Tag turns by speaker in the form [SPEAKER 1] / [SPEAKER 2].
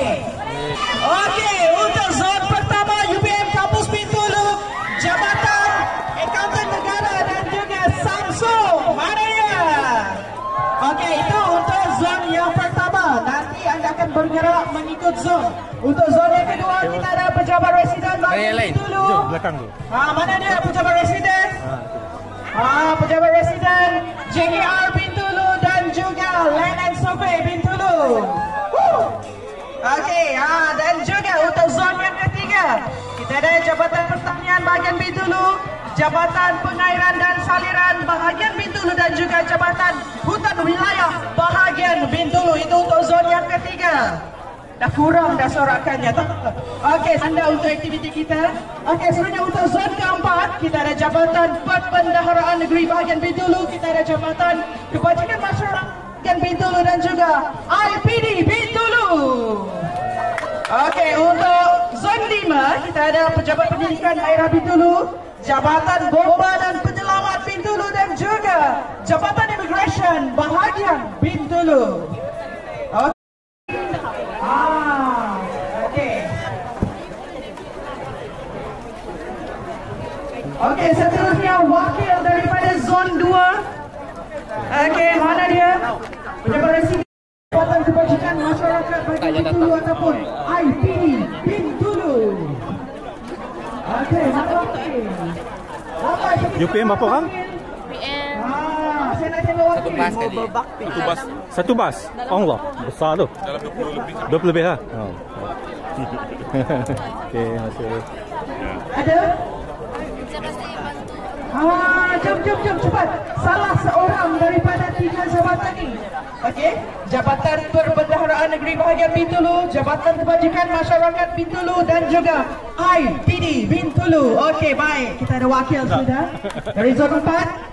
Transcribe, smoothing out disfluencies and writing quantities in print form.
[SPEAKER 1] Okey, untuk zon pertama UPM Kampus Bintulu, Jabatan Akauntan Negara dan juga Samsung. Mana ya? Okey, itu untuk zon yang pertama. Nanti anda akan bergerak mengikut zon. Untuk zon yang kedua kita ada pejabat residen bahagian Bintulu.
[SPEAKER 2] Belakang tu.
[SPEAKER 1] Mana dia pejabat residen? Pejabat residen JKR Bintulu dan juga Land and Survey Bintulu. Okey, dan juga untuk zon yang ketiga kita ada Jabatan Pertanian bahagian Bintulu, Jabatan Pengairan dan Saliran bahagian Bintulu dan juga Jabatan Hutan Wilayah bahagian Bintulu. Itu untuk zon yang ketiga. Dah kurang dah sorakannya. Okey, anda untuk aktiviti kita. Okey, sebenarnya untuk zon keempat kita ada Jabatan Perbendaharaan Negeri bahagian Bintulu, kita ada Jabatan Kebajikan Masyarakat bahagian Bintulu dan juga IPD Bintulu. Okey, untuk zon 5 kita ada Pejabat Pendidikan Daerah Bintulu, Jabatan Bomba dan Penyelamat Bintulu dan juga Jabatan Immigration bahagian Bintulu. Okey, seterusnya wakil daripada zon 2. Okey, mana dia? Pejabat Residen Jabatan Kebajikan Masyarakat bahagian Bintulu ataupun IPD Bintulu. Okey, mana wakil?
[SPEAKER 2] UPM berapa orang?
[SPEAKER 3] UPM
[SPEAKER 1] saya nak tengok wakil.
[SPEAKER 2] Satu bas. Allah, besar tu.
[SPEAKER 4] Dalam 20 lebih.
[SPEAKER 2] 20 lebih lah. Okey, masuk.
[SPEAKER 1] Ada? Jom cepat. Salah seorang daripada 3 jabatan ini. Okey, Jabatan Perbendaharaan Negeri bahagian Bintulu, Jabatan Kebajikan Masyarakat Bintulu dan juga IPD Bintulu. Okey, baik. Kita ada wakil sudah dari zon 4.